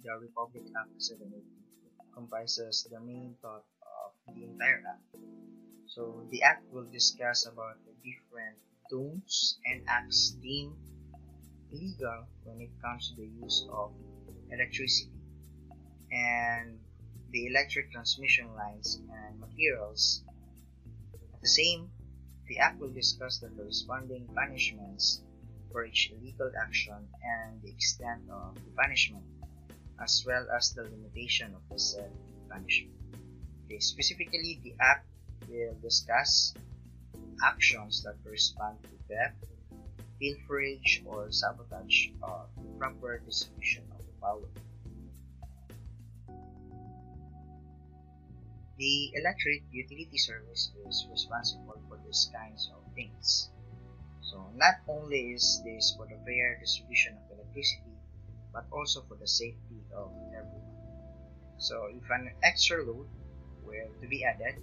the Republic Act 780 comprises the main thought of the entire act. So the act will discuss about the different don'ts and acts deemed illegal when it comes to the use of electricity and the electric transmission lines and materials. At the same, the act will discuss the corresponding punishments for each illegal action and the extent of the punishment, as well as the limitation of the said punishment. Okay, specifically, the act will discuss actions that correspond to theft, pilferage, or sabotage of the proper distribution of the power. The electric utility service is responsible for these kinds of things. So not only is this for the fair distribution of electricity, but also for the safety of everyone. So if an extra load were to be added,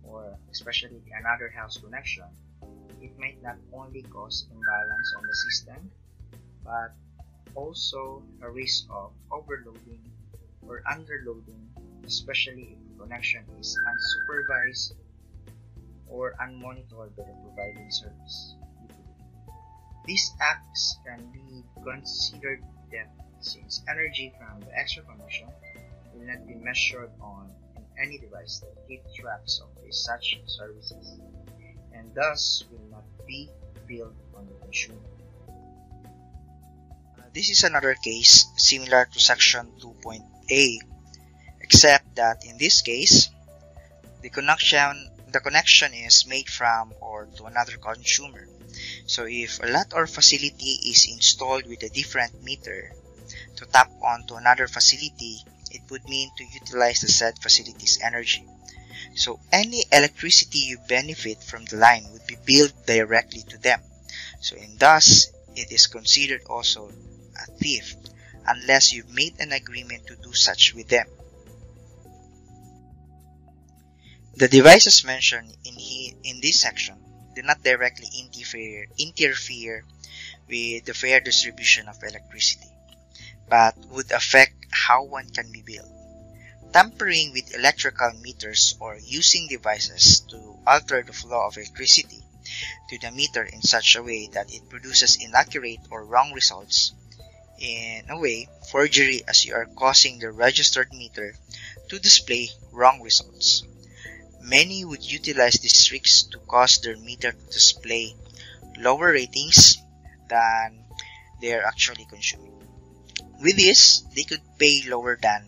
or especially another house connection, it might not only cause imbalance on the system, but also a risk of overloading or underloading, especially if the connection is unsupervised or unmonitored by the providing service. These acts can be considered theft since energy from the extra connection will not be measured on any device that keeps tracks of such services and thus will not be billed on the consumer. This is another case similar to section 2.A, except that in this case, the connection is made from or to another consumer. So if a lot or facility is installed with a different meter to tap onto another facility, it would mean to utilize the said facility's energy. So any electricity you benefit from the line would be billed directly to them. So and thus, it is considered also a theft unless you've made an agreement to do such with them. The devices mentioned in this section do not directly interfere with the fair distribution of electricity, but would affect how one can be billed. Tampering with electrical meters or using devices to alter the flow of electricity to the meter in such a way that it produces inaccurate or wrong results, in a way, forgery, as you are causing the registered meter to display wrong results. Many would utilize these tricks to cause their meter to display lower ratings than they are actually consuming. With this, they could pay lower than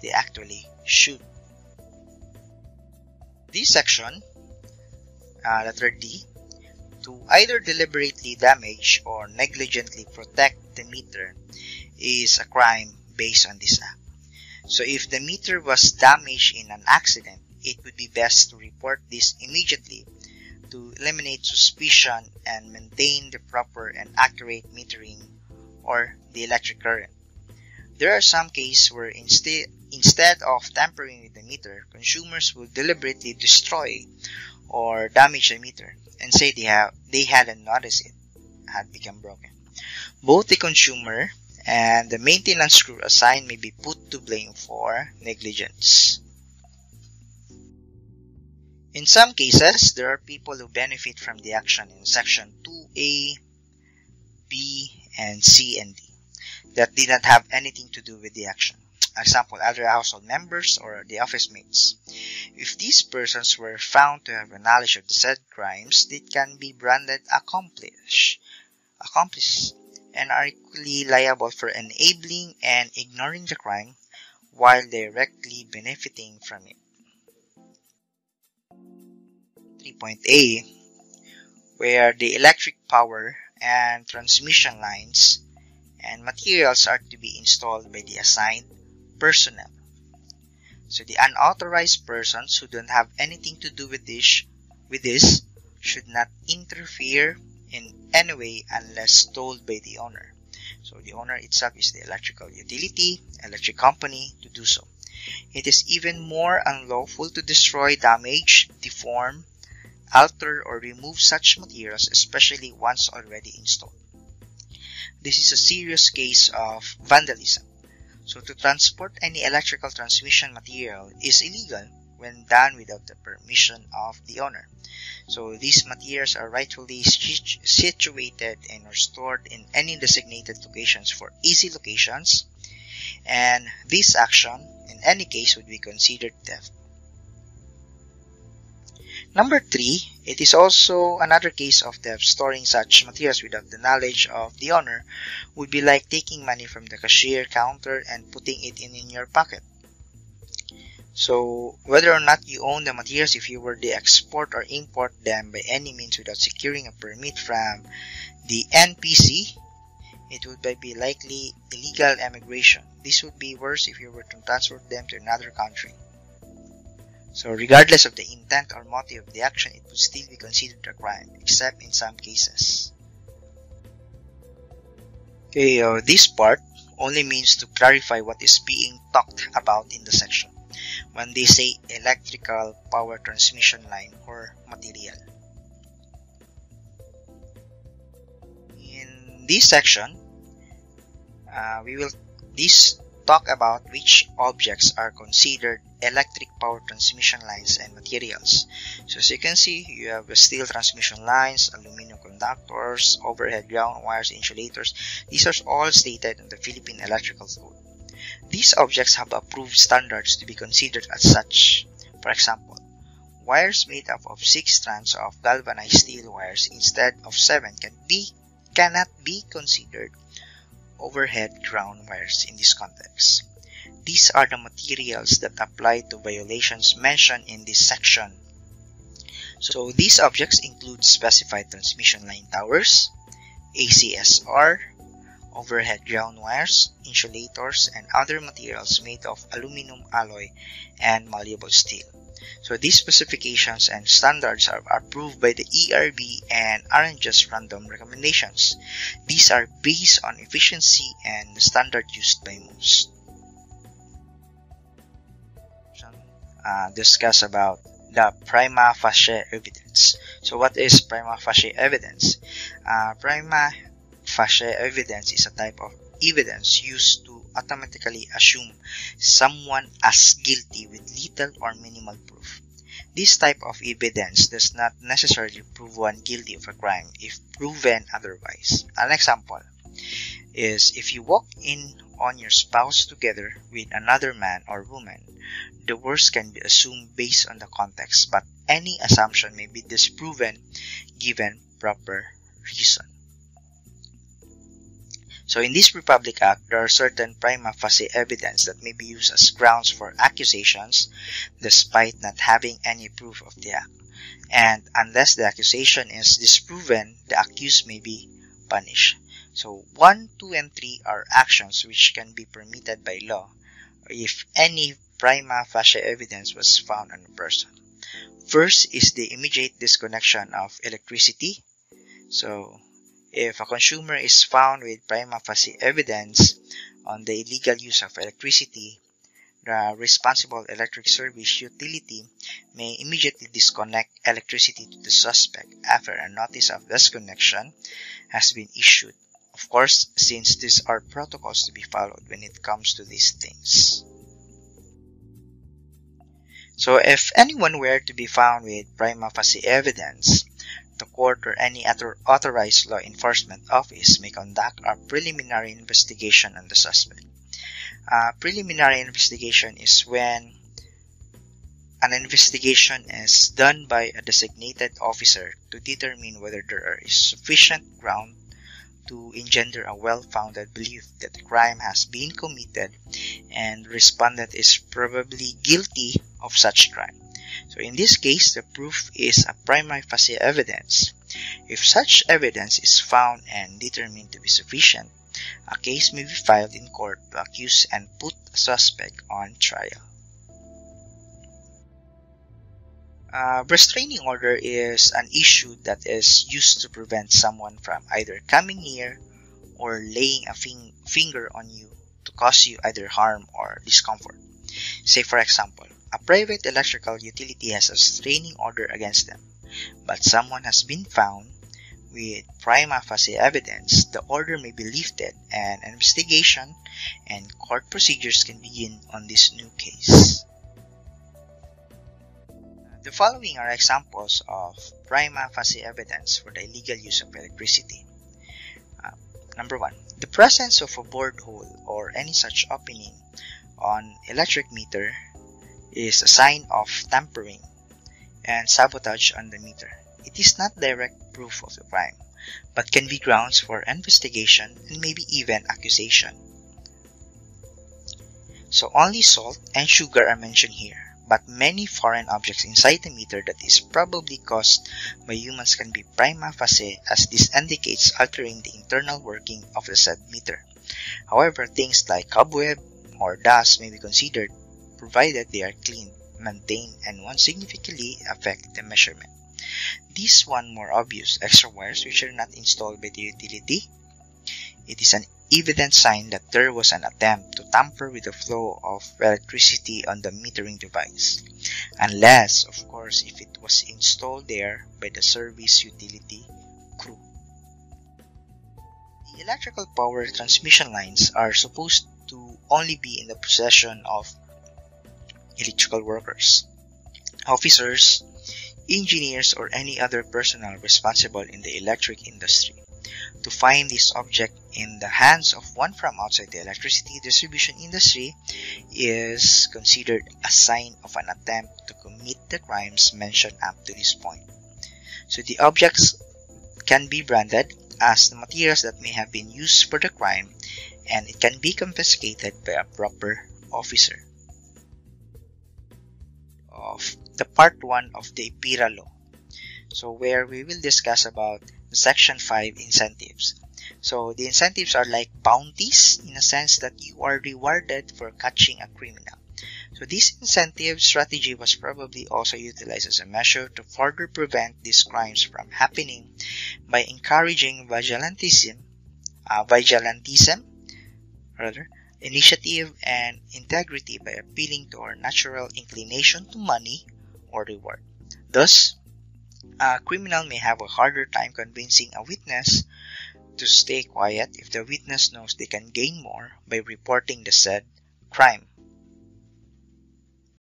they actually should. This section, letter D, to either deliberately damage or negligently protect the meter is a crime based on this act. So if the meter was damaged in an accident, it would be best to report this immediately to eliminate suspicion and maintain the proper and accurate metering or the electric current. There are some cases where instead of tampering with the meter, consumers will deliberately destroy or damage the meter and say they hadn't noticed it had become broken. Both the consumer and the maintenance crew assigned may be put to blame for negligence. In some cases, there are people who benefit from the action in section 2A, B, and C and D that did not have anything to do with the action. Example, other household members or the office mates. If these persons were found to have a knowledge of the said crimes, they can be branded accomplice and are equally liable for enabling and ignoring the crime while directly benefiting from it. 3.A, where the electric power and transmission lines and materials are to be installed by the assigned personnel. So the unauthorized persons who don't have anything to do with this should not interfere in any way unless told by the owner. So the owner itself is the electrical utility, electric company to do so. It is even more unlawful to destroy, damage, deform, alter, or remove such materials, especially once already installed. This is a serious case of vandalism. So to transport any electrical transmission material is illegal when done without the permission of the owner. So these materials are rightfully situated and are stored in any designated locations for easy locations, and this action in any case would be considered theft. Number 3, it is also another case of theft. Storing such materials without the knowledge of the owner would be like taking money from the cashier counter and putting it in your pocket. So whether or not you own the materials, if you were to export or import them by any means without securing a permit from the NPC, it would be likely illegal immigration. This would be worse if you were to transfer them to another country. So regardless of the intent or motive of the action, it would still be considered a crime, except in some cases. Okay, this part only means to clarify what is being talked about in the section when they say electrical power transmission line or material. In this section, we will talk about which objects are considered electric power transmission lines and materials. So as you can see, you have steel transmission lines, aluminum conductors, overhead ground wires, insulators. These are all stated in the Philippine Electrical Code. These objects have approved standards to be considered as such. For example, wires made up of 6 strands of galvanized steel wires instead of 7 cannot be considered overhead ground wires in this context. These are the materials that apply to violations mentioned in this section. So these objects include specified transmission line towers, ACSR, overhead ground wires, insulators, and other materials made of aluminum alloy and malleable steel. So these specifications and standards are approved by the ERB and aren't just random recommendations. These are based on efficiency and the standard used by most. Discuss about the prima facie evidence. So what is prima facie evidence? Prima facie evidence is a type of evidence used to automatically assume someone as guilty with little or minimal proof. This type of evidence does not necessarily prove one guilty of a crime if proven otherwise. An example is if you walk in on your spouse together with another man or woman, the worst can be assumed based on the context, but any assumption may be disproven given proper reason. So in this Republic Act, there are certain prima facie evidence that may be used as grounds for accusations despite not having any proof of the act. And unless the accusation is disproven, the accused may be punished. So 1, 2, and 3 are actions which can be permitted by law if any prima facie evidence was found on a person. First is the immediate disconnection of electricity. So if a consumer is found with prima facie evidence on the illegal use of electricity, the responsible electric service utility may immediately disconnect electricity to the suspect after a notice of disconnection has been issued. Of course, since these are protocols to be followed when it comes to these things. So if anyone were to be found with prima facie evidence, the court or any other authorized law enforcement office may conduct a preliminary investigation on the suspect. A preliminary investigation is when an investigation is done by a designated officer to determine whether there is sufficient ground to engender a well-founded belief that the crime has been committed and the respondent is probably guilty of such crime. So in this case, the proof is a prima facie evidence. If such evidence is found and determined to be sufficient, a case may be filed in court to accuse and put a suspect on trial. Restraining order is an issue that is used to prevent someone from either coming near or laying a finger on you to cause you either harm or discomfort. Say for example, a private electrical utility has a restraining order against them, but someone has been found with prima facie evidence, the order may be lifted and an investigation and court procedures can begin on this new case. The following are examples of prima facie evidence for the illegal use of electricity. Number 1. The presence of a bored hole or any such opening on electric meter is a sign of tampering and sabotage on the meter. It is not direct proof of the crime, but can be grounds for investigation and maybe even accusation. So only salt and sugar are mentioned here, but many foreign objects inside the meter that is probably caused by humans can be prima facie, as this indicates altering the internal working of the said meter. However, things like cobweb or dust may be considered provided they are cleaned, maintained, and won't significantly affect the measurement. This one more obvious, extra wires which are not installed by the utility. It is an evident sign that there was an attempt to tamper with the flow of electricity on the metering device, unless, of course, if it was installed there by the service utility crew. The electrical power transmission lines are supposed to only be in the possession of electrical workers, officers, engineers, or any other personnel responsible in the electric industry. To find this object in the hands of one from outside the electricity distribution industry is considered a sign of an attempt to commit the crimes mentioned up to this point. So the objects can be branded as the materials that may have been used for the crime, and it can be confiscated by a proper officer. Of the part 1 of the IPIRA law, so where we will discuss about the section 5 incentives. So the incentives are like bounties in a sense that you are rewarded for catching a criminal. So this incentive strategy was probably also utilized as a measure to further prevent these crimes from happening by encouraging vigilantism, initiative, and integrity by appealing to our natural inclination to money or reward. Thus, a criminal may have a harder time convincing a witness to stay quiet if the witness knows they can gain more by reporting the said crime.